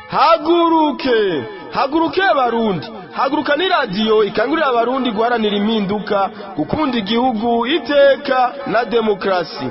haguruke haguruke abarundi haguruka ni radiyo ikangurira abarundi guharanira impinduka gukunda igihugu iteka na demokrasi.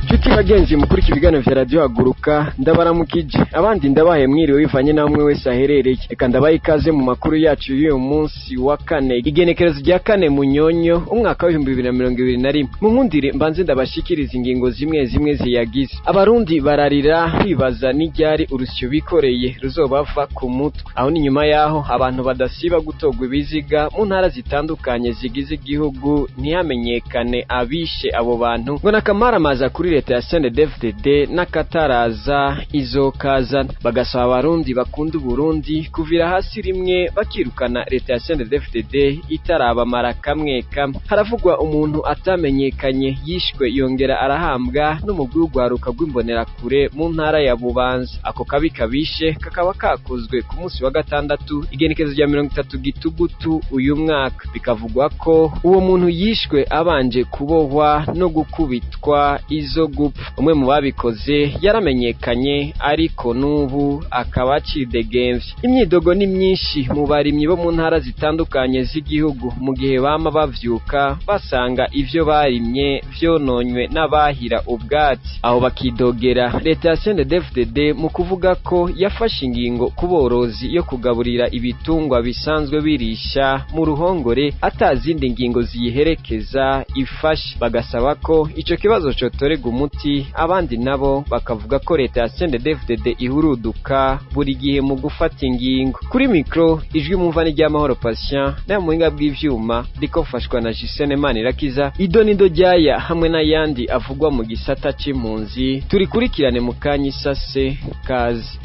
Chuti bagenzi mukuriki ibiganiro vya radio haguruka ndabaramukije abandi ndabaye mwiriwe bivanye namwe wese aherereye eka ndabaye ikaze mu makuru yacu y'uyu munsi wa kane igenekerezo rya kane munyonyo umwaka wa 2021 mu nkundire mbanze ndabashikiriza ingingo zimwe zimwe ziyagize. Abarundi bararira kwibaza n'iryari urusyo bikoreye ruzobava ku mutwe, aho ni nyuma yaho abantu badasiba gutogwa ibiziga mu ntara zitandukanye zigize igihugu ntihamenyekane abishe abo bantu ngo nakamaramaza kuri leta ya CNDD-FDD n'akataraza izokazana, bagasaba abarundi bakunda Burundi kuvira hasi rimwe bakirukana leta ya CNDD-FDD itarabamara kamwe kamwe. Haravugwa umuntu atamenyekanye yishwe yongera arahambwa n'umugwi w'ugwaruka rw'imbonerakure mu ntara ya Bubanza. Ako kabi kabishe kakaba kakozwe ku munsi wa gatandatu igenekerezo rya 30 Gitugutu uyu mwaka, bikavugwa ko uwo muntu yishwe abanje kubohwa no gukubitwa izo gupfa. Umwe mu babikoze yaramenyekanye ariko n'ubu akaba acidegemvye. Imyidogo ni myinshi mu barimyi bo mu ntara zitandukanye z'igihugu mu gihe bama bavyuka basanga ivyo barimye vyononywe n'abahira ubwatsi, aho bakidogera leta ya CNDD-FDD mu kuvuga ko yafashe ingingo ku borozi yo kugaburira ibitungwa bisanzwe birisha mu ruhongore atazindi ngingo ziyiherekeza ifashe. Bagasaba ko ico kibazo cotorega umuti, abandi nabo bakavuga ko leta ya CNDD-FDD ihuruduka buri gihe mu gufata ingingo. Kuri mikro ijwi mumvani ry'amahoro Patient na muhinga bw'ivyuma rikofashwa na Gisene Manirakiza. Idonido ryaya hamwe n'ayandi avugwa mu gisata c'impunzi turikurikirane mu kanyisase kazi.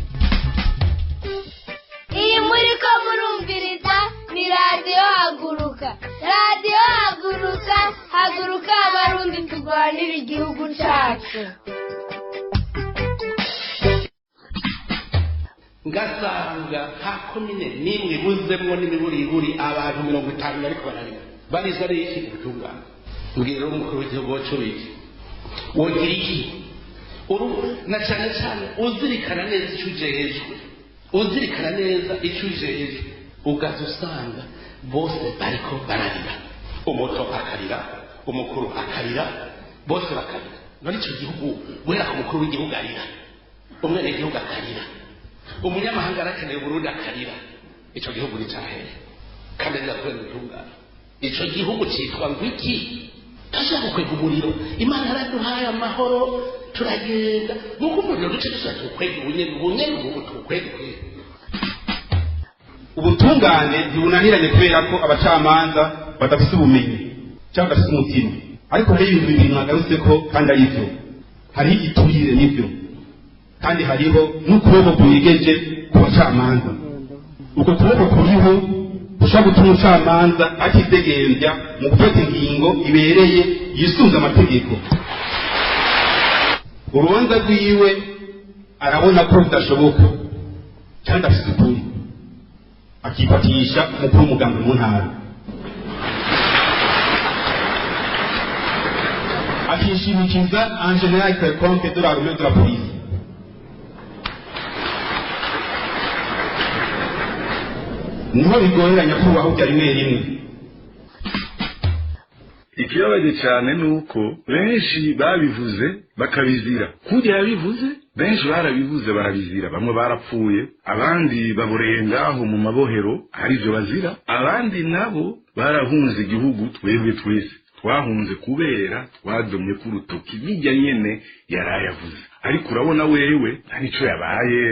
Iyi muriko murumviriza ni radio haguruka. Radio haguruka, haguruka abarundi turwanira igihugu cyacu. Ngasanga hakomine nimwe buzemwo n'imiburiburi abantu 50 bariko bararira bariza riki kutunga ngiro umukuru w'igihugu wacu biki wogira iki na cyane cyane uzirikana neza icyo ujejwe, uzirikana neza icyo ujejwe, ugazusanga bose bariko bararira, umuto akarira, umukuru akarira, bose bakarira. None icyo gihugu wera ku mukuru w'igihugu arira, umwene igihugu akarira, umunyamahanga arakeneye Burundi akarira, icyo gihugu ni cyahere kandi ndakwenda gutungana. Icyo gihugu cyitwa ngwiki tashaka kwega umuriro, Imana yaraduhaye amahoro turagenda nuko umuriro duce dushaka kwega ubunye ubu tukwega. Ubutungane ntibunaniranye kubera ko abacamanza badafite ubumenyi cyangwa badafite umutima, ariko hari ibintu bibiri mwagarutse ko kandi ari byo, hari igiturire n'ibyo kandi hariho n'ukuboko kuyigeje ku bacamanza. Uko kuboko kuriho ushaka gutuma umucamanza atidegembya mu gufata ingingo ibereye yisunze amategeko. Urubanza rwiwe arabona ko bidashoboka kandi afite ukuri, akifatisha umukuru w'umugambi mu ntara, akishimikiza en general quelconque de l'armée de la police. Niho bigoreranya kubaho bya rimwe rimwe. Ikibabaje cyane nuko benshi babivuze bakabizira. Kujya yabivuze benshi barabivuze barabizira, bamwe barapfuye, abandi baboreye ngaho mu mabohero hari byo bazira, abandi nabo barahunze igihugu. Twebwe twese twahunze kubera twadomye ku rutoki bijya nyene yarayavuze, ariko urabona wewe ntacyo yabaye.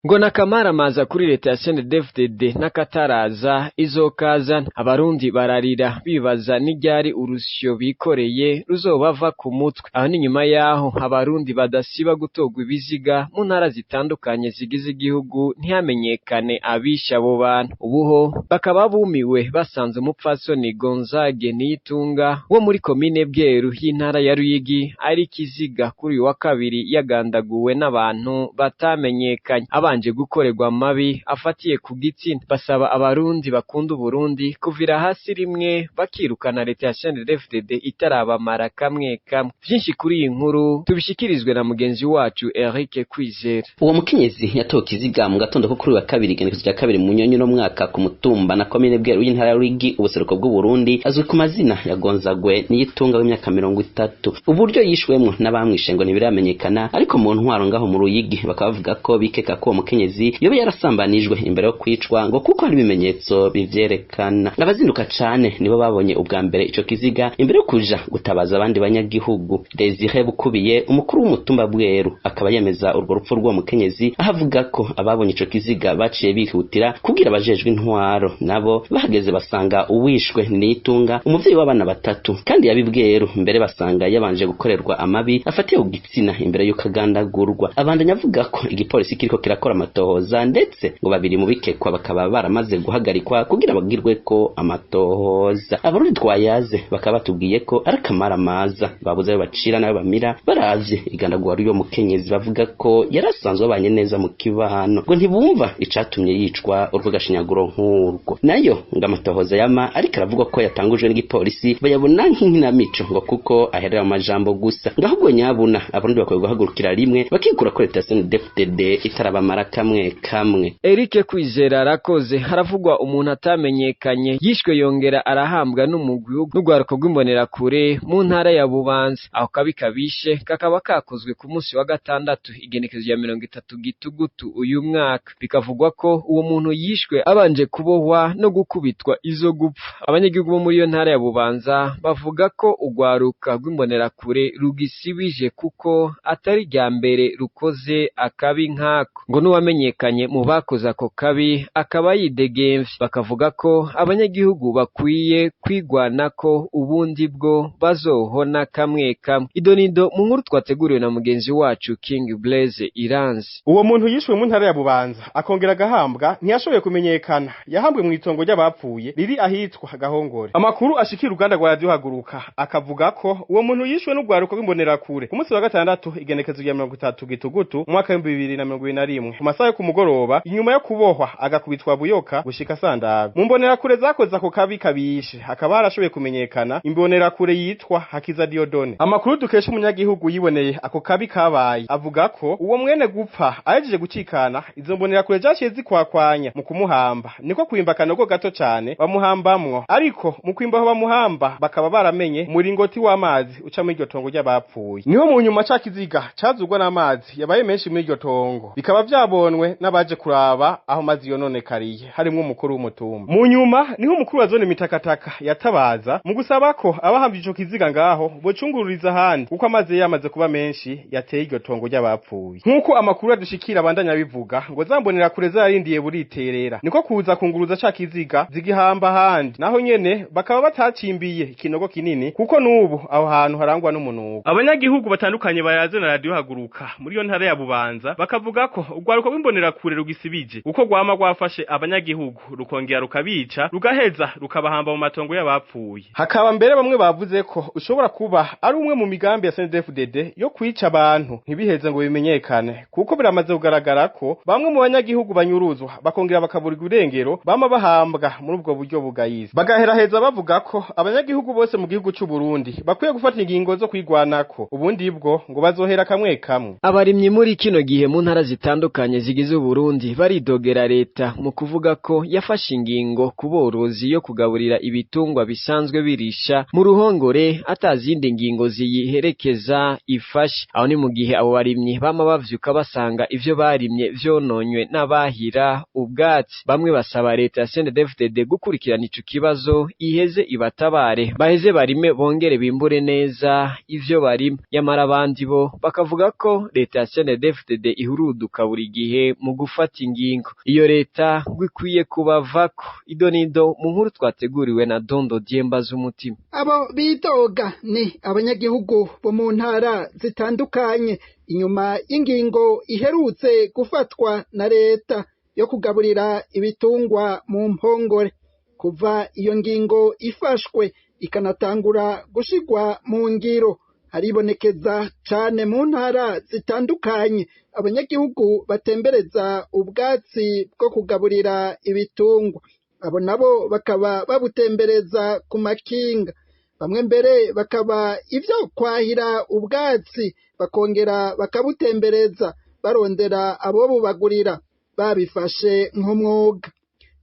Ngo nakamaramaza kuri leta ya CNDD-FDD n'akataraza izokazana, abarundi bararira bibaza n'iryari urusyo bikoreye ruzobava ku mutwe, aho ni nyuma yaho abarundi badasiba gutogwa ibiziga mu ntara zitandukanye zigize igihugu ntihamenyekane abisha abo bantu. Ubuho bakaba bumiwe basanze umupfasoni Gonzague Niyitunga wo muri komine Bweru y'intara ya Ruyigi ari kiziga kuri wa kabiri yagandaguwe n'abantu batamenyekanye. abanje gukorerwa amabi afatiye ku gitsina. Basaba abarundi bakunda Uburundi kuvira hasi rimwe bakirukana leta ya CNDD-FDD itarabamara kamwe kamwe. Vyinshi kuri iyi nkuru tubishikirizwe na mugenzi wacu Eric Kwizera. Uwo mukenyezi yatowe ikiziga mu gatondo ko kuri wa kabiri igenekerezo rya kabiri mu nyonyo no mwaka ku mutumba na komine Bweru y'intara ya Ruyigi ubuseruko bw'u Burundi, azwi ku mazina ya Gonzagwe Niyitunga w'imyaka 30. Uburyo yishwemwo n'abamwishe ngo ntibiramenyekana, ariko mu ntwaro ngaho mu Ruyigi bakavuga ko bikeka ko uwo mukenyezi yobe yarasambanijwe imbere yo kwicwa ngo kuko hari ibimenyetso bivyerekana. Abazinduka cane nibo babonye ubwa mbere ico kiziga imbere yo kuja gutabaza abandi banyagihugu. Desire Bukubiye umukuru w'umutumba Bweru akaba yemeza urwo rupfu rw'uwo mukenyezi, ahavuga ko ababonye ico kiziga baciye bihutira kubwira abajejwe intwaro, nabo bahageze basanga uwishwe Niyitunga umuvyeyi w'abana 3 kandi yabibweru, mbere basanga yabanje gukorerwa amabi afatiye ku gitsina imbere y'uko agandagurwa. Abandanya avuga ko igipolisi kiriko kirakora amatohoza, ndetse ngo babiri mu bikekwa bakaba baramaze guhagarikwa kugira bagirwe ko amatohoza. Abarundi twayaze bakaba batubwiye ko ari akamaramaza babuze ayo bacira nayo bamira baravye igandagurwa ry'uwo mukenyezi, bavuga ko yarasanzwe abanye neza mu kibano, ngo ntibumva icatumye yicwa urwo gashinyaguro nk'urwo. Nayo ngo amatohoza yama ariko aravuga ko yatangujwe n'igipolisi bayabona nk'inkinamico ngo kuko aherera mu majambo gusa, ngahubwo nyabuna abarundi bakwiye guhagurukira rimwe bakikura ko leta ya CNDD-FDD itarabamara kamwe kamwe. Eric Kwizera arakoze. Haravugwa umuntu atamenyekanye yishwe yongera arahambwa n'umugwi n'ugwaruko rw'imbonerakure mu ntara ya Bubanza. Aho kabishe kakaba kakozwe ku munsi wa gatandatu igenekerezo ya 30 Gitugutu uyu mwaka. Bikavugwa ko uwo muntu yishwe abanje kubohwa no gukubitwa izo gupfa. Abanyagihugu bo muri iyo ntara ya Bubanza bavuga ko ugwaruka rw'imbonerakure rugisibije kuko atari rya mbere rukoze akabi nkako, ngo n'uwamenyekanye mu bakoze ako kabi akaba yidegemvye. Bakavuga ko abanyagihugu bakwiye kwigwana ko ubundi bwo bazohona kamwe kamwe. Idonido mu nkuru twateguriwe na mugenzi wacu King Blaze Iranzi. Uwo muntu yishwe mu ntara ya Bubanza akongera agahambwa ntiyashoboye kumenyekana, yahambwe mu itongo ry'abapfuye riri ahitwa Gahongore. Amakuru ashikira uruganda rwa Radio Haguruka akavuga ko uwo muntu yishwe n'ugwaruko rw'imbonerakure ku munsi wa gatandatu igenekerezo rya 30 Gitugutu mu mwaka wa 2021 ku masaha yo kumugoroba, inyuma yo kubohwa agakubitwa buyoka gushika sandaga. Mu mbonerakure zakoze ako kabi kabishe hakaba harashoboye kumenyekana imbonerakure yitwa Hakiza Diodone. Amakuru dukesha umunyagihugu yiboneye ako kabi kabaye avuga ko uwo mwene gupfa ahejeje gucikana izo mbonerakure zaciye zikwakwanya mu kumuhamba, niko kwimba kanogo gato cane bamuhambamwo, ariko mu kwimbaho bamuhamba bakaba baramenye muringoti w'amazi uca muri iryo tongo ry'abapfuye. Niho mu nyuma ca kiziga cazugwa n'amazi yabaye menshi muri iryo tongo, bikaba vyabonwe n'abaje kuraba aho mazi yononekariye harimwo umukuru w'umutumba. Mu nyuma niho umukuru wa zone Mitakataka yatabaza mu gusaba ko abahambye ico kiziga ngaho bocungururiza ahandi kuko amazi yamaze kuba menshi yateye iryo tongo ry'abapfuye. Nkuko amakuru adushikira abandanya bivuga ngo zambonera kure zarindiye buriterera, niko kuza kunguruza ca kiziga zigihamba ahandi, naho nyene bakaba batacimbiye ikinogo kinini kuko nubu aho hantu harangwa n'umunuko. Abanyagihugu batandukanye bayaze na Radio Haguruka muri yo ntara ya Bubanza bakavuga ko ugwaruko rw'imbonerakure rugisibije uko gwama gwafashe abanyagihugu rukongera rukabica rugaheza rukabahamba mu matongo y'abapfuye. Hakaba mbere bamwe bavuze ko ushobora kuba ari umwe mu migambi ya CNDD-FDD yo kwica abantu ntibiheze ngo bimenyekane, kuko biramaze kugaragara ko bamwe mu banyagihugu banyuruzwa bakongera bakaburirwa irengero bama bahambwa muri ubwo buryo bugayize. Bagaheraheza bavuga ko abanyagihugu bose mu gihugu cy'u Burundi bakwiye gufata ingingo zo kwigwanako, ubundi bwo ngo bazohera kamwe kamwe. Abarimyi muri kino gihe mu ntara zitandukanye zigize Burundi baridogera leta mu kuvuga ko yafashe ingingo ku borozi yo kugaburira ibitungwa bisanzwe birisha mu ruhongore atazindi ngingo ziyiherekeza ifashe. Aho ni mu gihe abo barimyi bama bavyuka basanga ivyo barimye vyononywe n'abahira ubwatsi. Bamwe basaba leta ya CNDD-FDD gukurikirana ico kibazo iheze ibatabare baheze barime bongere bimbure neza ivyo barima. Yamara abandi bo bakavuga ko leta ya CNDD-FDD ihuruduka buri gihe mu gufata ingingo. Iyo leta gwikwiye kubavako. Idonido mu nkuru twateguriwe na Dondo Diemba z'umutima. Abo bidoga ni abanyagihugu bo mu ntara zitandukanye inyuma y'ingingo iherutse gufatwa na leta yo kugaburira ibitungwa mu mpongore. Kuva iyo ngingo ifashwe ikanatangura gushigwa mu ngiro, haribonekeza cane mu ntara zitandukanye abanyagihugu batembereza ubwatsi bwo kugaburira ibitungwa. Abo nabo bakaba babutembereza ku makinga, bamwe mbere bakaba ivyo kwahira ubwatsi bakongera bakabutembereza barondera abo bubagurira babifashe nk'umwuga.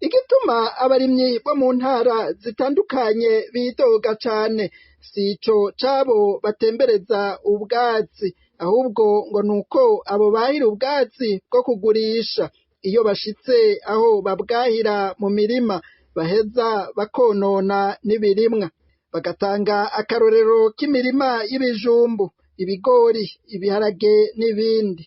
Igituma abarimyi bo mu ntara zitandukanye bidoga cane sico cabo batembereza ubwatsi, ahubwo ngo nuko abo bahira ubwatsi bwo kugurisha iyo bashitse aho babwahira mu mirima baheza bakonona n'ibirimwa. Bagatanga akarorero k'imirima y'ibijumbu, ibigori, ibiharage n'ibindi.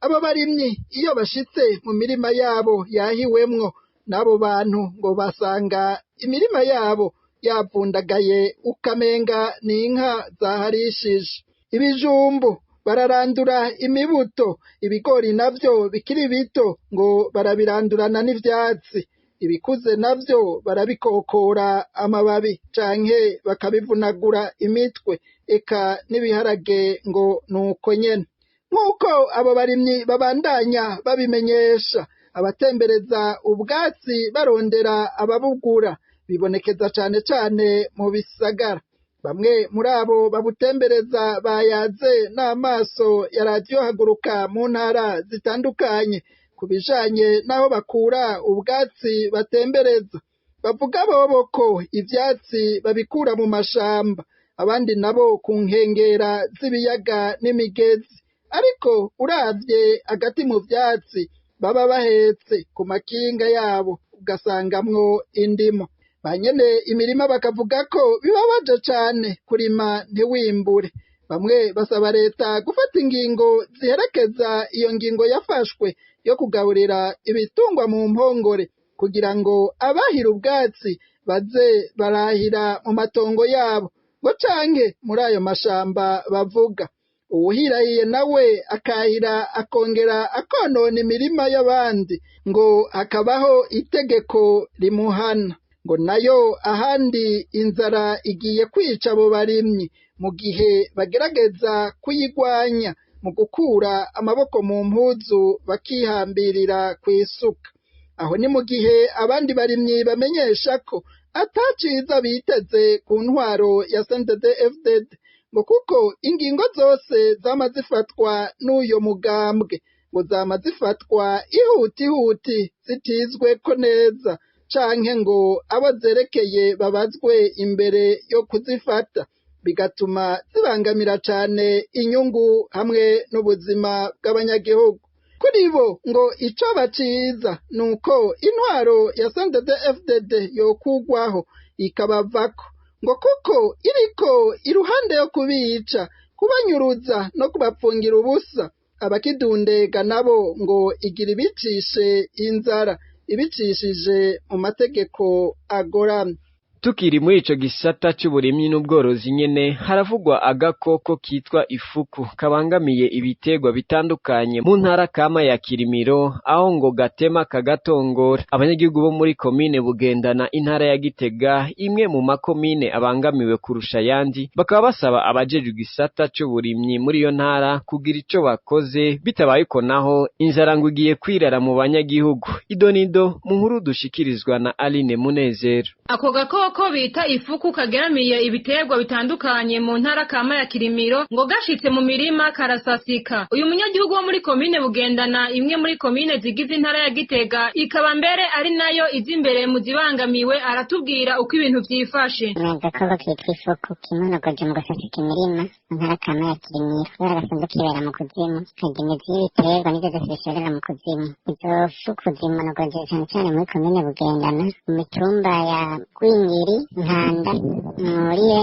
Abo barimyi iyo bashitse mu mirima yabo yahiwemwo n'abo bantu ngo basanga imirima yabo yapfundagaye ukamenga n'inka zaharishije. Ibijumbu bararandura imibuto, ibigori navyo bikiri bito ngo barabirandurana n'ivyatsi, ibikuze navyo barabikokora amababi canke bakabivunagura imitwe, eka n'ibiharage ngo nuko nyene. Nk'uko abo barimyi babandanya babimenyesha, abatembereza ubwatsi barondera ababugura bibonekeza cane cane mu bisagara. Bamwe muri abo babutembereza bayaze n'amaso ya radiyo Haguruka mu ntara zitandukanye ku bijanye n'aho bakura ubwatsi batembereza. Bavuga bobo ko ivyatsi babikura mu mashamba, abandi nabo ku nkengera z'ibiyaga n'imigezi, ariko uravye hagati mu vyatsi baba bahetse ku makinga yabo ugasangamwo indimo. Banyene imirima bakavuga ko bibabaje cane kurima ntiwimbure. Bamwe basaba leta gufata ingingo ziherekeza iyo ngingo yafashwe yo kugaburira ibitungwa mu mpongore, kugira ngo abahira ubwatsi baze barahira mu matongo yabo, ngo canke muri ayo mashamba bavuga. Uwuhirahiye nawe akahira akongera akonona imirima y'abandi, ngo hakabaho itegeko rimuhana. Ngo nayo ahandi inzara igiye kwica abo barimyi mu gihe bagerageza kuyigwanya mu gukura amaboko mu mpuzu bakihambirira kw'isuka. Aho ni mu gihe abandi barimyi bamenyesha ko ataciza biteze ku ntwaro ya CNDD-FDD, ngo kuko ingingo zose zama zifatwa n'uyo mugambwe ngo zama zifatwa ihutihuti zitizweko neza, canke ngo abo zerekeye babazwe imbere yo kuzifata, bigatuma zibangamira cane inyungu hamwe n'ubuzima bw'abanyagihugu. Kuri bo ngo ico baciza nuko intwaro ya CNDD-FDD yokugwaho ikabavako, ngo kuko iriko iruhande yo kubica, kubanyuruza no kubapfungira ubusa. Abakidundega nabo ngo igira ibicishe inzara, ibicishije mu mategeko agoramye. Tukiri muri ico gisata c'uburimyi n'ubworozi nyene haravugwa agakoko kitwa ifuku kabangamiye ibitegwa bitandukanye mu ntara kama ya Kirimiro, aho ngo gatema kagatongora. Abanyagihugu bo muri komine Bugendana intara ya Gitega, imwe mu makomine abangamiwe kurusha yandi, bakaba basaba abajejwe igisata c'uburimyi muri iyo ntara kugira ico bakoze, bitabaye ko naho inzara ngo igiye kwirara mu banyagihugu. Idonido mu nkuru dushikirizwa na Aline Munezero. Ako gakoko bita ifuku kageramiye ibiterwa bitandukanye mu ntara kama ya Kirimiro ngo gashitse mu mirima karasasika. Uyu munyagihugu wo muri komine Bugendana, imwe muri komine zigize intara ya Gitega, ikaba mbere ari nayo izi imbere mu zibangamiwe, aratubwira uko ibintu vyifashe. Agakoko kitwa ifuku kimonogoje mu gasasika imirima mu ntara kama ya Kirimiro, kubera gasanzwe kibera mu kuzimu, karya imizi y'ibiterwa nivyo vyose bishorera mu kuzimu. Izo fuku zimonogoje cane cane muri komine Bugendana, mu mitumba ya Gwingiri, Nkanda, Muriye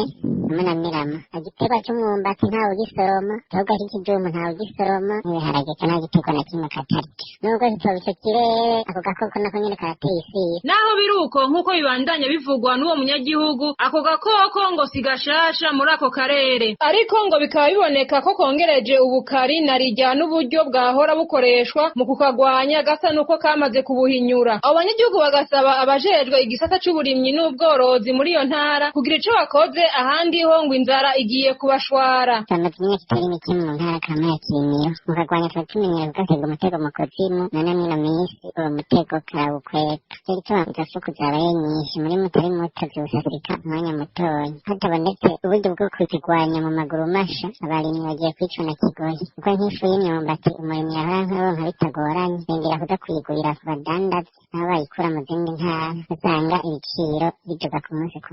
hamwe na Mirama. Igiterwa c'umwumbati ntawe ugisoroma, ahubwo c'ikijumbu ntawe ugisoroma, n'ibiharage nta giterwa na kimwe katarya. Nubwo kitoba ico kirere, ako gakoko nako nyene karateye isiri. Naho biruko nk'uko bibandanya bivugwa n'uwo munyagihugu, ako gakoko ngo sigashasha muri ako karere, ariko ngo bikaba biboneka ko kongereje ubukari narirya n'uburyo bwahora bukoreshwa mu kukagwanya gasa nuko kamaze kubuhinyura. Abo banyagihugu bagasaba abajejwe igisata c'uburimyi n'ubworozi n'ubworozi muri iyo ntara kugira ico bakoze ahandi ho ngo inzara igiye kubashwara. Tumaze imyaka itari mike mu ntara kama ya Kirimiro mu kagwanya tuba tumenyera kugatega umutego mu kuzimu none mwino minsi uwo mutego karawukweka rero icyo izo fuku zabaye nyinshi muri mutari muto ziwusasika umwanya mutoya hatabonetse uburyo bwo kuzigwanya mu maguru masha abarimyi bagiye kwicwa na kigoyi kuko nk'ifu y'imyumbati umurimyi yahora nkaronka bitagoranye bengera kuja kuyigurira ku badandazi nabo bayikura mu zindi ntara usanga ibiciro biduga ku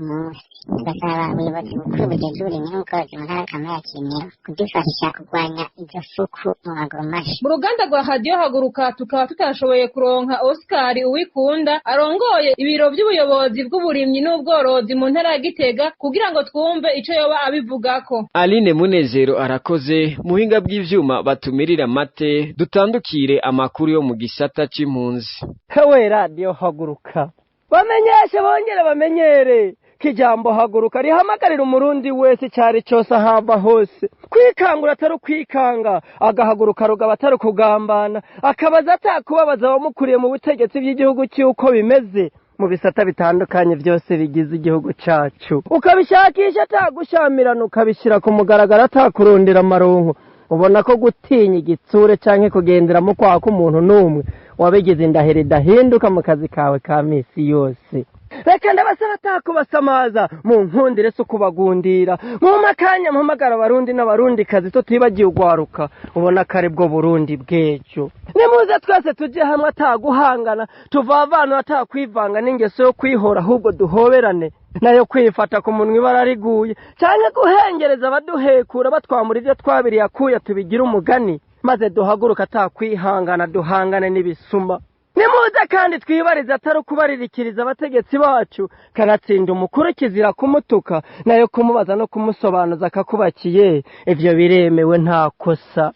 munsi tugasaba ubuyobozi bukuru bujejwe uburimyi n'ubworozi mu ntara kama ya Kirimiro kudufasha kurwanya izo fuku mu maguru masha. Mu ruganda rwa Radio Haguruka tukaba tutashoboye kuronka Oscar Uwikunda arongoye ibiro by'ubuyobozi bw'uburimyi n'ubworozi mu ntara ya Gitega kugira ngo twumve ico yoba abivugako. Aline Munezero arakoze muhinga bw'ivyuma batumirira mate dutandukire amakuru yo mu gisata c'impunzi. Hewe Radio Haguruka bamenyeshe bongere bamenyere kijambo haguruka rihamagarira umurundi wese cyari cyose ahamba hose kwikangura atari kwikanga agahaguruka rugaba atari kugambana akabaza atakubabaza abamukuriye mu butegetsi bw'igihugu cy'uko bimeze mu bisata bitandukanye byose bigize igihugu cacu ukabishakisha atagushamirana ukabishira ku mugaragaro atakurondera amaronko ubona ko gutinya igitsure canke kugenderamo kwako umuntu numwe wabigize indahiro idahinduka mu kazi kawe ka misi yose. Reka ndabasaba atakubasamaza mu nkundire so kubagundira mu makanya mpamagara abarundi n'abarundi kazi tutibagiye ugwaruka ubona kare bwo Burundi bwejo nimuze twese tuje hamwe ataguhangana tuvavana atakwivanga n'ingeso yo kwihora ahubwo duhoberane nayo kwifata ku munwa ibara riguye cyane guhengereza abaduhekura batwamura ibyo twabiriye akuya tubigira umugani maze duhaguruka atakwihangana duhangane n'ibisuma. Nimuze kandi twibarize atari kubaririkiriza abategetsi bacu kanatsinda umukuru kizira kumutuka nayo kumubaza no kumusobanuza akakubakiye ivyo biremewe nta kosa.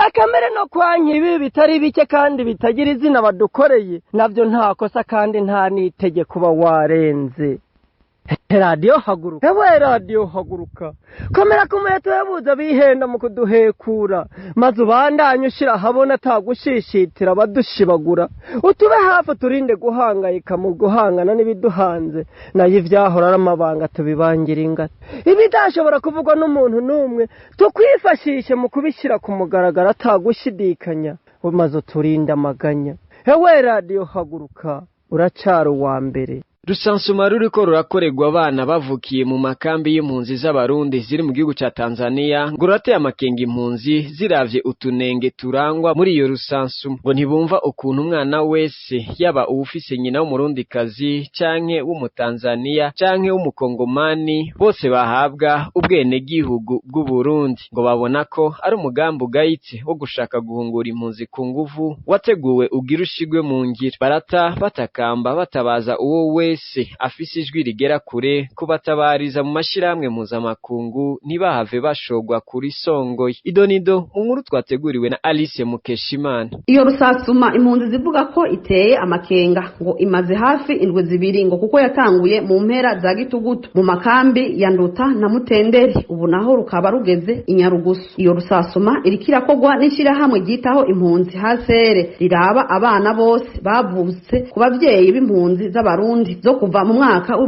Akamere no kwankibi bitari bike kandi bitagira izina badukoreye navyo nta kosa kandi nta nitege kuba warenze. Radio Haguruka ewe Radio Haguruka komera kumuheto yabuza bihenda mu kuduhekura maze ubandanye ushira habona atagushishitira badushibagura utube hafi turinde guhangayika mu guhangana n'ibiduhanze nayo ivyahora aramabanga tubibangira ingata ibidashobora kuvugwa n'umuntu numwe tukwifashishe mu kubishira ku mugaragaro atagushidikanya maze turinde amaganya. Ewe Radio Haguruka uracara uwa mbere. Rusansuma ruriko rurakorerwa abana bavukiye mu makambi y'impunzi z'abarundi ziri mu gihugu ca Tanzania ngo rurateye amakenga impunzi ziravye utunenge turangwa muri iyo rusansuma ngo ntibumva ukuntu umwana wese yaba uwufise nyina w'umurundikazi canke w'umutanzania canke w'umukongomani bose bahabwa ubwene gihugu bw'u Burundi ngo babona ko ari umugambi ugayitse wo gushaka guhungura impunzi ku nguvu wateguwe ugira ushigwe mu ngiro barata batakamba batabaza uwo wese afise ijwi rigera kure kubatabariza mu mashirahamwe mpuzamakungu ntibahave bashogwa kuri songoye. Idonido mu nkuru twateguriwe na Alice Mukeshimana. Iyo rusasuma impunzi zivuga ko iteye amakenga ngo imaze hafi indwi zibiri ngo kuko yatanguye mu mpera za Gitugutu mu makambi ya Nduta na Mutenderi ubu naho rukaba rugeze Inyarugusu. Iyo rusasuma irikirakorwa n'ishirahamwe ryitaho impunzi hasere riraba abana bose bavutse ku bavyeyi b'impunzi z'abarundi zo kuva mu mwaka wa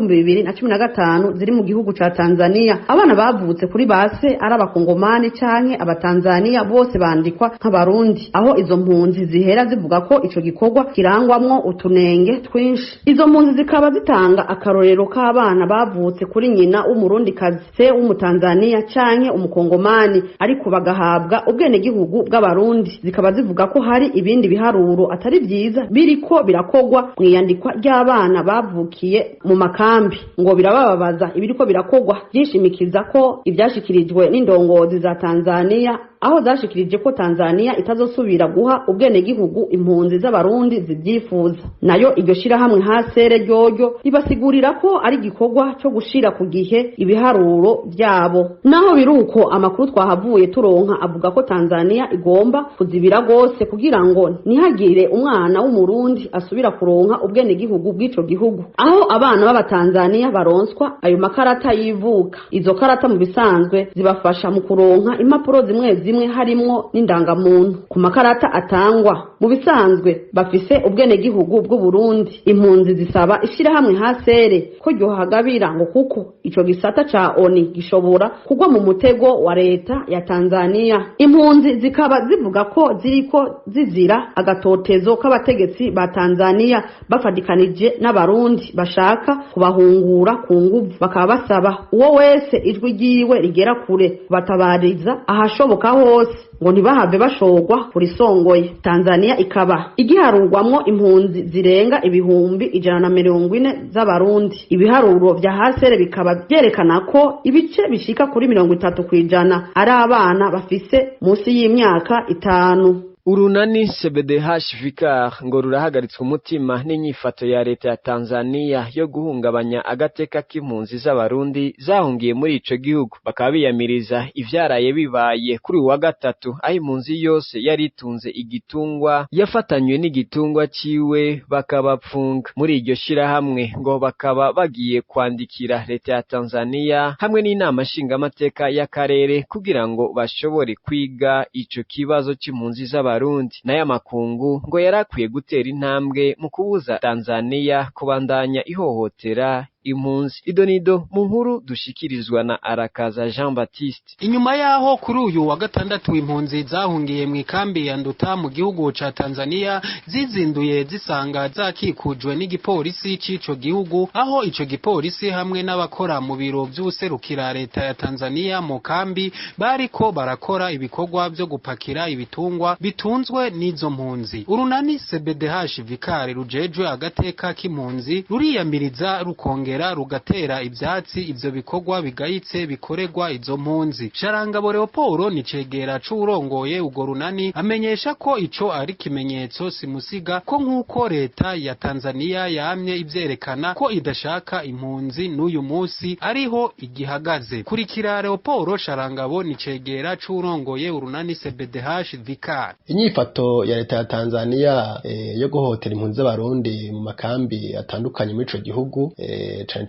2015 ziri mu gihugu ca Tanzania. Abana bavutse kuri base ari abakongomani canke abatanzania bose bandikwa nk'abarundi aho izo mpunzi zihera zivuga ko ico gikorwa kirangwamwo utunenge twinshi. Izo mpunzi zikaba zitanga akarorero k'abana bavutse kuri nyina w'umurundi kazi se w'umutanzania canke umukongomani ariko bagahabwa ubwene gihugu bw'abarundi. Zikaba zivuga ko hari ibindi biharuro atari vyiza biriko birakogwa mwiyandikwa ry'abana bavukiye mu makambi ngo birababaza ibiriko birakogwa byishimikiza ko ibyashikirijwe n'indongozi za Tanzania aho zashikirije ko Tanzania itazosubira guha ubwene gihugu impunzi z'abarundi zibyifuza. Nayo iryo shirahamwe hasere ryoryo ribasigurira ko ari gikorwa cyo gushira ku gihe ibiharuro byabo. Naho biruko amakuru twahavuye turonka avuga ko Tanzania igomba kuzibira gose kugira ngo nihagire umwana w'umurundi asubira kuronka ubwene gihugu bw'ico gihugu. Aho abana b'abatanzania baronswa ayo makarata yivuka. Izo karata mu bisanzwe zibafasha mu kuronka impapuro zimwe zimwe harimwo n'indangamuntu ku makarata atangwa mu bisanzwe bafise ubwenegihugu bw'u Burundi. Impunzi zisaba ishirahamwe hasere ko ryohagabira ngo kuko ico gisata ca ONI gishobora kugwa mu mutego wa leta ya Tanzania. Impunzi zikaba zivuga ko ziriko zizira agatotezo k'abategetsi ba Tanzania bafadikanije n'abarundi bashaka kubahungura ku nguvu. Bakaba basaba uwo wese ijwi ryiwe rigera kure batabariza ahashoboka hose ngo ntibahave bashogwa kuri songoye. Tanzania ikaba igiharurwamwo impunzi zirenga ibihumbi 140 z'abarundi. Ibiharuro vya hasere bikaba vyerekana ko ibice bishika kuri 30% ari abana bafise munsi y'imyaka 5. Urunani CBDH Vicar ngo rurahagaritswe umutima n'inyifato ya leta ya Tanzania yo guhungabanya agateka k'impunzi z'abarundi zahungiye muri ico gihugu. Bakaba biyamiriza ivyaraye bibaye kuri wa gatatu aho impunzi yose yari itunze igitungwa yafatanywe n'igitungwa ciwe bakabapfunga. Muri iryo shirahamwe ngo bakaba bagiye kwandikira leta ya Tanzania hamwe n'inama nshingamateka y'akarere kugira ngo bashobore kwiga ico kibazo c'impunzi z'abarundi. Naya makungu ngo yarakwiye gutera intambwe mu kubuza Tanzania kubandanya ihohotera impunzi. Idonido mu nkuru dushikirizwa na Arakaza Jean Baptiste. Inyuma yaho kuri uyu wa gatandatu impunzi zahungiye mu ikambi ya Nduta mu gihugu ca Tanzania zizinduye zisanga zakikujwe n'igipolisi c'ico gihugu, aho ico gipolisi hamwe n'abakora mu biro vy'ubuserukira leta ya Tanzania mu kambi bariko barakora ibikorwa vyo gupakira ibitungwa bitunzwe n'izo mpunzi. Urunani CBDH Vicar rujejwe agateka k'impunzi ruriyamiriza rukongera rugatera ivyatsi ivyo bikorwa bigayitse bikoregwa izo mpunzi. Sharangabo Leoporo ni cegera c'urongoye ugo runani amenyesha ko ico ari kimenyetso simusiga ko nk'uko leta ya Tanzania yamye ivyerekana ko idashaka impunzi n'uyu musi ariho igihagaze. Kurikira Leoporo Sharangabo ni cegera c'urongoye urunani CBDH Vicar. Inyifato ya leta ya Tanzania yo guhotera impunzi z'abarundi mu makambi atandukanye muri ico gihugu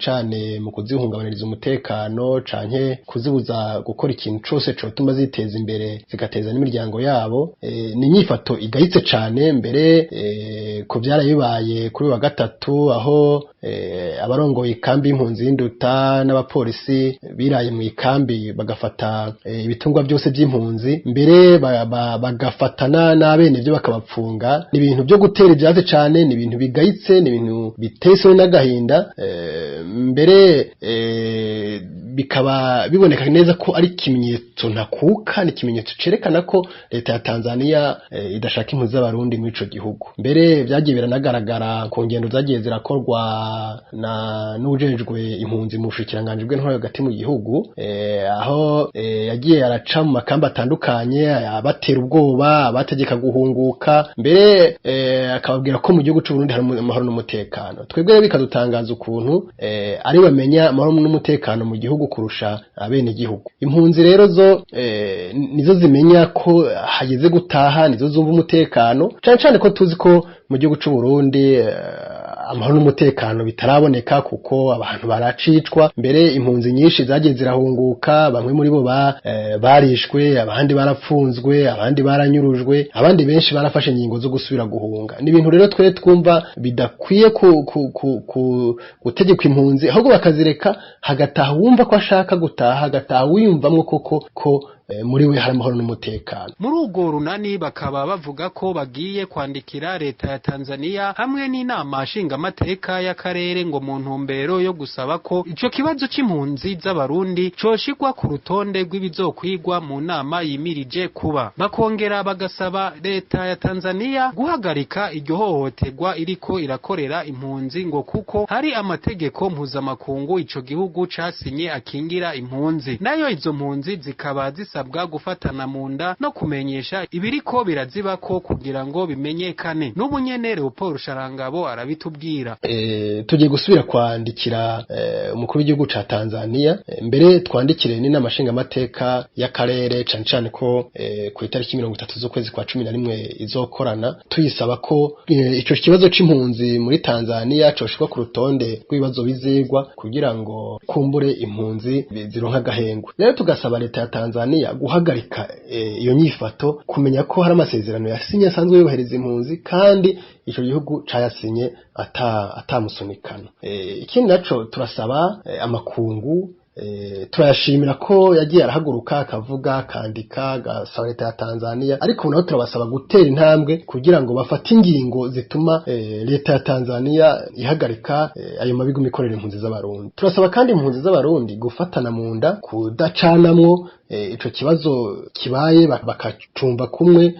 cane mu kuzihungabaniriza umutekano canke kuzibuza gukora ikintu cose cotuma ziteza imbere zigateza n'imiryango yabo, ni inyifato igayitse cane. Mbere ko vyarabibaye kuri wa gatatu aho abarongoye ikambi y'impunzi y'Induta n'abapolisi biraye mu ikambi bagafata ibitungwa byose by'impunzi, mbere bagafatana n'abene byo bakabapfunga. Ni ibintu byo gutera ivyatsi cane, ni ibintu bigayitse, ni ibintu biteswe n'agahinda. Mbere bikaba biboneka neza ko ari ikimenyetso ntakuka, ni ikimenyetso cerekana ko leta ya Tanzania idashaka impunzi z'abarundi muri ico gihugu. Mbere vyagiye biranagaragara ku ngendo zagiye zirakorwa n'ujejwe impunzi mu bushikiranganje bw'intwaro hagati mu gihugu, aho yagiye araca mu makamba atandukanye abatera ubwoba, abategeka guhunguka, mbere akababwira ko mu gihugu c'u Burundi hari amahoro n'umutekano. Twebwe rero bikadutangaza ukuntu ari bamenya amahoro n'umutekano mu gihugu kurusha abene gihugu. Impunzi rero zo nizo zimenya ko hageze gutaha, nizo zumva umutekano, cane ko tuzi ko mu gihugu c'u Burundi amahoro n'umutekano bitaraboneka kuko abantu baracicwa. Mbere impunzi nyinshi zagiye zirahunguka, bamwe muri bo barishwe, abandi barapfunzwe, abandi baranyurujwe, abandi benshi barafashe ingingo zo gusubira guhunga. Ni ibintu rero twe twumva bidakwiye gutegeka impunzi, ahubwo bakazireka hagataha wumva ko ashaka gutaha, hagataha wiyumvamwo ko muri we hari amahoro n'umutekano. Muri urwo runani bakaba bavuga ko bagiye kwandikira leta ya Tanzania hamwe n'inama nshingamateka y'akarere ngo mu ntumbero yo gusaba ko ico kibazo c'impunzi z'abarundi coshigwa ku rutonde rw'ibizokwigwa mu nama yimirije kuba. Bakongera bagasaba leta ya Tanzania guhagarika iryo hohoterwa iriko irakorera impunzi ngo kuko hari amategeko mpuzamakungu ico gihugu casinye akingira impunzi, nayo izo mpunzi zikaba zisabwa gufatana mu nda no kumenyesha ibiriko birazibako kugira ngo bimenyekane. N'ubu nyene Leoporo Sharangabo arabitubwira. mutubwira. Tugiye gusubira kwandikira umukuru w'igihugu ca Tanzania, mbere twandikire n'inama nshingamateka y'akarere cane cane ko ku itariki 30 z'ukwezi kwa 11 izokorana tuyisaba ko ico kibazo c'impunzi muri Tanzania coshikwa ku rutonde rw'ibibazo bizigwa kugira ngo kumbure impunzi zironka gahengwe. Rero tugasaba leta ya Tanzania guhagarika iyo nyifato, kumenya ko hari amasezerano yasinye asanzwe yohereza impunzi kandi ico gihugu cayasinye atamusunikano. Ikindi naco turasaba amakungu, turayashimira ko yagiye arahaguruka akavuga akandika gasaba leta ya Tanzania, ariko naho turabasaba gutera intambwe kugira ngo bafate ingingo zituma leta ya Tanzania ihagarika ayo mabigo mikorera impunzi z'abarundi. Turasaba kandi impunzi z'abarundi gufatana mu nda, kudacanamwo ico kibazo kibaye bakacumba kumwe,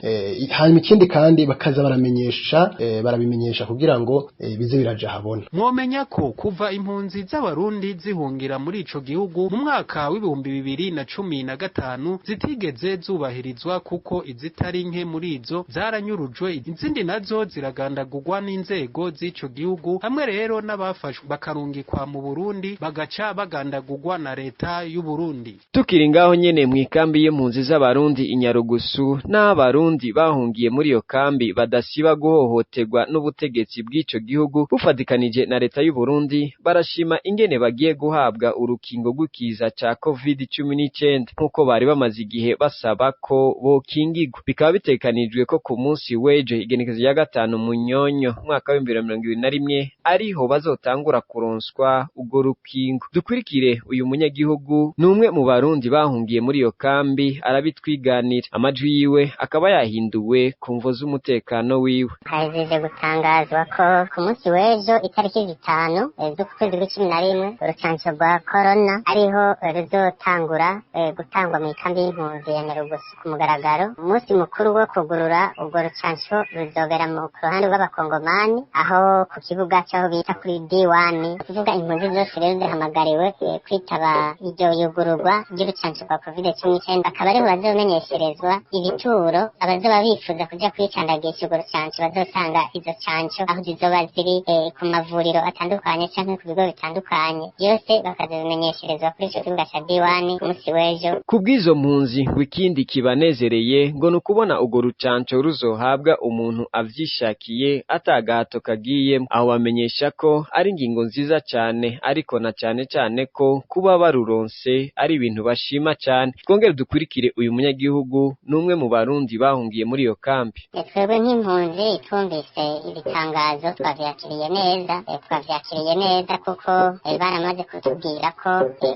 hanyuma ikindi kandi bakaza barabimenyesha kugira ngo bize biraja habona. Mwomenya ko kuva impunzi z'abarundi zihungira muri ico gihugu mu mwaka w'ibihumbi 2015 zitigeze zubahirizwa, kuko izitari nke muri izo zaranyurujwe, izindi nazo ziragandagurwa n'inzego z'ico gihugu, hamwe rero n'abafashwe bakarungikwa mu Burundi bagaca bagandagurwa na leta y'u Burundi. Tukiri ngaho nyene mw'ikambi y'impunzi z'abarundi Inyarugusu, n'abarundi bahungiye muri iyo kambi badasiba guhohoterwa n'ubutegetsi bw'ico gihugu bufadikanije na leta y'u Burundi, barashima ingene bagiye guhabwa urukingo rw'ikiza ca COVID-19 nkuko bari bamaze igihe basaba ko bokingirwa. Bikaba bitekanijwe ko ku munsi w'ejo igenekerezo ya 5 Munyonyo mwaka wa 2021 ariho bazotangura kuronswa urwo rukingo. Dukurikire uyu munyagihugu n'umwe mu barundi bahungiye muri iyo kambi, arabitwiganira. Amajwi yiwe akaba yahinduwe ku mvo z'umutekano wiwe. Hahejeje gutangazwa ko ku munsi w'ejo itariki 5 z'ukwezi kwa 11 urucanco rwa corona ariho ruzotangura gutangwa mu ikambi y'impunzi ya Nyarugusu ku mugaragaro. Umunsi mukuru wo kugurura urwo rucanco ruzobera mu ruhande rw'abakongomani, aho ku kibuga cyaho bita kuri D1, kuvuga impunzi zose rero zihamagariwe kwitaba iryo yugururwa ry'urucanco rwa COVID-19. Akaba ariho bazomenyesherezwa ibituro abazoba bifuza kuja kwicandagisha urwo rucanco bazosanga izo canco aho zizoba ziri ku mavuriro atandukanye canke ku bigo bitandukanye, byose bakazimenyesherezwa kuri ico kibuga ca D1 umunsi w'ejo. Kubw'izo mpunzi wikindi kibanezereye ngo nukubona urwo rucanco ruzohabwa umuntu avyishakiye atagahato kagiye, aho bamenyesha ko ari ingingo nziza cane, ariko na cane ko kuba baruronse ari ibintu bashima cane. Twongere dukurikire uyu munyagihugu n'umwe mu barundi bahungiye muri iyo kambi. Twebwe nk'impunzi twumvise ibitangazo twavyakiriye neza kuko baramaze kutubwira ko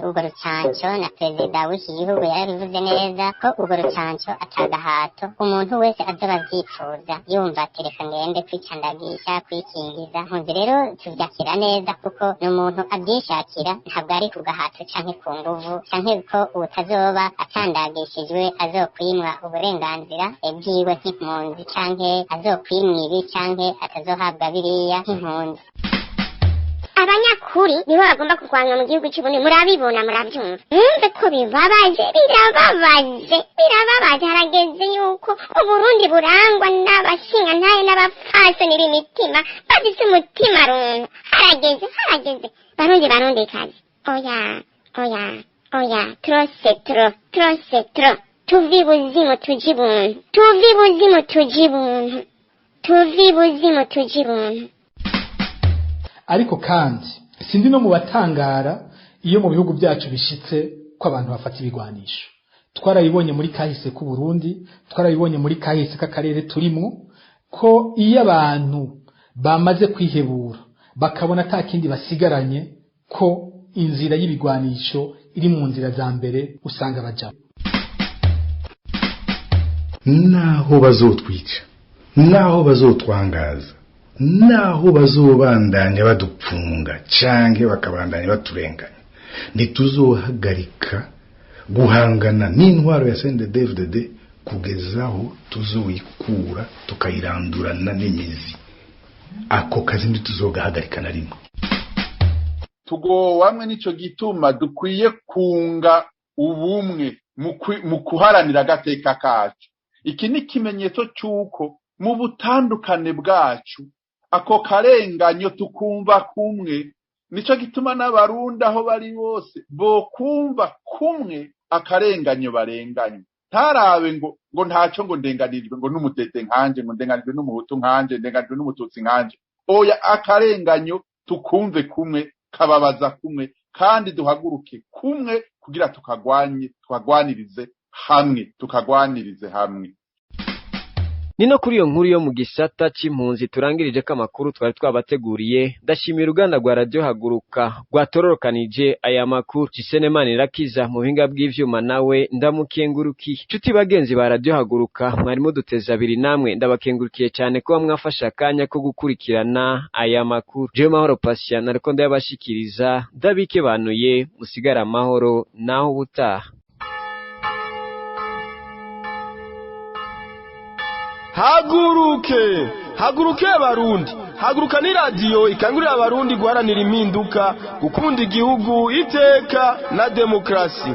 urwo rucanco, na perezida w'iki gihugu yarabivuze neza ko urwo rucanco atagahato umuntu wese azoba avyifuza yumva tereka ngende kwicandagisha kwikingiza. Impunzi rero tuvyakira neza kuko ni umuntu avyishakira, ntabwo ari ku gahato canke ku nguvu canke ko utazoba atandagishijwe azokwimwa uburenganzira bwiwe nk'impunzi, canke azokwimwa ibi canke atazohabwa biriya nk'impunzi. Abanyakuri nibo bagomba kurwanywa mu gihugu cy'ubundi, murabibona murabyumva. Mwumve ko birababaje. Harageze yuko Uburundi burangwa n'abashinga ntaye n'abapfasoni b'imitima bafise umutima runtu. Harageze barundi kazi. Oya trop. Tuvi buzimu tuji buntu. Ariko kandi sindi no mu batangara iyo mu bihugu byacu bishitse ko abantu bafata ibigwanisho. Twarabibonye muri kahise ku Burundi, twarabibonye muri kahise k'akarere turimo, ko iyo abantu bamaze kwihebura bakabona atakindi basigaranye, ko inzira y'ibigwanisho iri mu nzira za mbere usanga bajamo. Naho bazotwica, naho bazotwangaza, naho bazobandanya badupfunga canke bakabandanya baturenganya, ntituzohagarika guhangana n'intwaro ya CNDD-FDD kugezaho tuzoyikura tukayirandurana n'imizi. Ako kazi ntituzogahagarika na rimwe. Tugowamwe nico gituma dukwiye kunga ubumwe mu kuharanira agateka kacu. Iki ni ikimenyetso cy'uko mu butandukane bwacu ako karenganyo tukumva kumwe. Nico gituma n'abarundi aho bari bose bokumva kumwe akarenganyo barenganye. Ntarabe ngo ntaco ngo ndenganirijwe ngo n'umutete nkanje, ngo ndenganijwe n'umuhutu nkanje, ndenganijwe n'umututsi nkanje. Oya, akarenganyo tukumve kumwe, kababaza kumwe, kandi duhaguruke kumwe kugira tukagwanirize hamwe. Nino kuri iyo nkuru yo mu gisata c'impunzi turangirije ko amakuru twari twabateguriye. Ndashimira uruganda rwa Radio Haguruka rwatororokanije aya makuru. Cisenemana Irakiza mu buhinga bw'ivyuma, nawe ndamukengurukiye. Nshuti bagenzi ba Radio Haguruka, mwari muduteza abiri, namwe ndabakengurukiye cyane ko mwafasha akanya ko gukurikirana aya makuru. Je Mahoro Patient nariko ndabashikiriza, ndabike banuye, musigara amahoro naho butaha. Haguruke Barundi, haguruka ni radio ikangurira abarundi guharanira impinduka, gukunda igihugu, iteka na demokrasi.